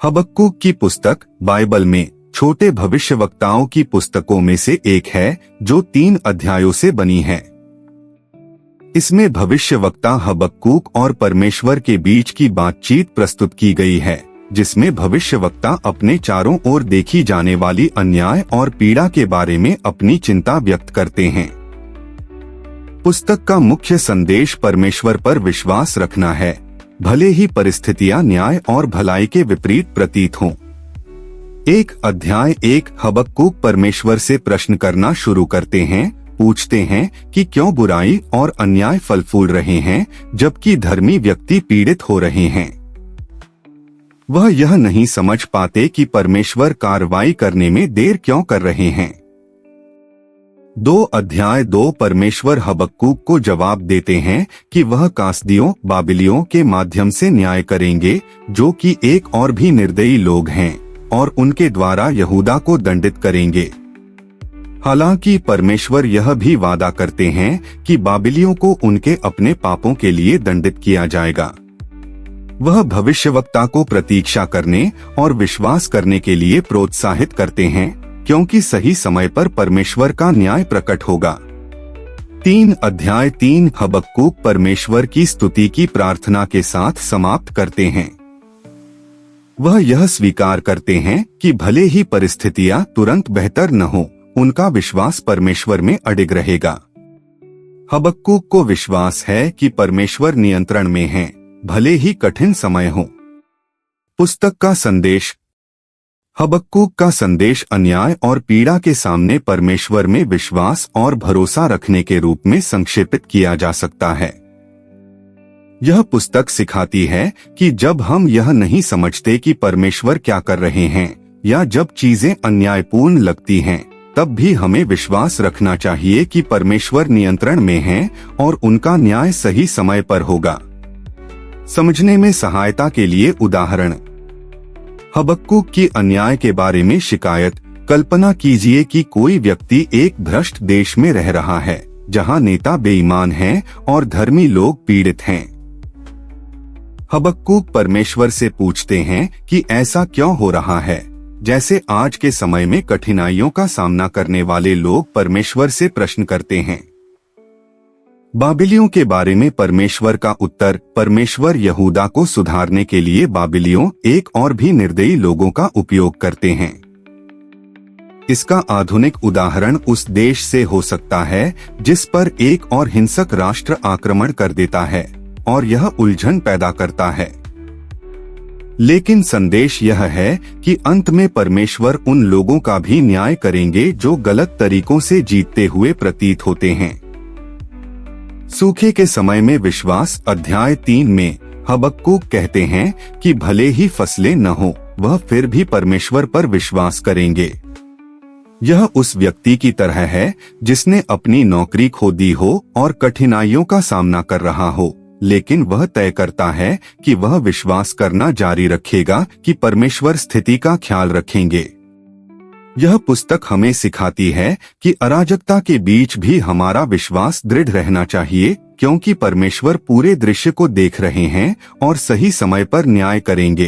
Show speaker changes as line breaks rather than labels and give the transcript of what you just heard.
Habakkuk की पुस्तक Bible में छोटे भविष्यवक्ताओं की पुस्तकों में से एक है जो 3 अध्यायों से बनी है। इसमें भविष्यवक्ता हबक्कूक और परमेश्वर के बीच की बातचीत प्रस्तुत की गई है, जिसमें भविष्यवक्ता अपने चारों ओर देखी जाने वाली अन्याय और पीड़ा के बारे में अपनी चिंता व्यक्त करते हैं। पुस्तक का मुख्य संदेश परमेश्वर पर विश्वास रखना है, भले ही परिस्थितियां न्याय और भलाई के विपरीत प्रतीत हों। 1 अध्याय 1 हबक्कूक परमेश्वर से प्रश्न करना शुरू करते हैं, पूछते हैं कि क्यों बुराई और अन्याय फल फूल रहे हैं जबकि धर्मी व्यक्ति पीड़ित हो रहे हैं। वह यह नहीं समझ पाते कि परमेश्वर कार्रवाई करने में देर क्यों कर रहे हैं। 2 अध्याय 2 परमेश्वर हबक्कूक को जवाब देते हैं कि वह कास्दियों बाबिलियों के माध्यम से न्याय करेंगे, जो कि एक और भी निर्दयी लोग हैं, और उनके द्वारा यहूदा को दंडित करेंगे। हालांकि परमेश्वर यह भी वादा करते हैं कि बाबिलियों को उनके अपने पापों के लिए दंडित किया जाएगा। वह भविष्यवक्ता को प्रतीक्षा करने और विश्वास करने के लिए प्रोत्साहित करते हैं, क्योंकि सही समय पर परमेश्वर का न्याय प्रकट होगा। 3 अध्याय 3 हबक्कूक परमेश्वर की स्तुति की प्रार्थना के साथ समाप्त करते हैं। वह यह स्वीकार करते हैं कि भले ही परिस्थितियां तुरंत बेहतर न हो, उनका विश्वास परमेश्वर में अडिग रहेगा। हबक्कूक को विश्वास है कि परमेश्वर नियंत्रण में है, भले ही कठिन समय हो। पुस्तक का संदेश। हबक्कूक का संदेश अन्याय और पीड़ा के सामने परमेश्वर में विश्वास और भरोसा रखने के रूप में संक्षेपित किया जा सकता है। यह पुस्तक सिखाती है कि जब हम यह नहीं समझते कि परमेश्वर क्या कर रहे हैं, या जब चीजें अन्यायपूर्ण लगती हैं, तब भी हमें विश्वास रखना चाहिए कि परमेश्वर नियंत्रण में हैं और उनका न्याय सही समय पर होगा। समझने में सहायता के लिए उदाहरण। हबक्कूक की अन्याय के बारे में शिकायत। कल्पना कीजिए कि कोई व्यक्ति एक भ्रष्ट देश में रह रहा है, जहां नेता बेईमान हैं और धर्मी लोग पीड़ित हैं। हबक्कूक परमेश्वर से पूछते हैं कि ऐसा क्यों हो रहा है। जैसे आज के समय में कठिनाइयों का सामना करने वाले लोग परमेश्वर से प्रश्न करते हैं। बाबिलियों के बारे में परमेश्वर का उत्तर। परमेश्वर यहूदा को सुधारने के लिए बाबिलियों एक और भी निर्दयी लोगों का उपयोग करते हैं। इसका आधुनिक उदाहरण उस देश से हो सकता है जिस पर एक और हिंसक राष्ट्र आक्रमण कर देता है, और यह उलझन पैदा करता है। लेकिन संदेश यह है कि अंत में परमेश्वर उन लोगों का भी न्याय करेंगे जो गलत तरीकों से जीतते हुए प्रतीत होते हैं। सूखे के समय में विश्वास। अध्याय 3 में हबक्कूक कहते हैं कि भले ही फसलें न हो, वह फिर भी परमेश्वर पर विश्वास करेंगे। यह उस व्यक्ति की तरह है जिसने अपनी नौकरी खो दी हो और कठिनाइयों का सामना कर रहा हो, लेकिन वह तय करता है कि वह विश्वास करना जारी रखेगा कि परमेश्वर स्थिति का ख्याल रखेंगे। यह पुस्तक हमें सिखाती है कि अराजकता के बीच भी हमारा विश्वास दृढ़ रहना चाहिए, क्योंकि परमेश्वर पूरे दृश्य को देख रहे हैं और सही समय पर न्याय करेंगे।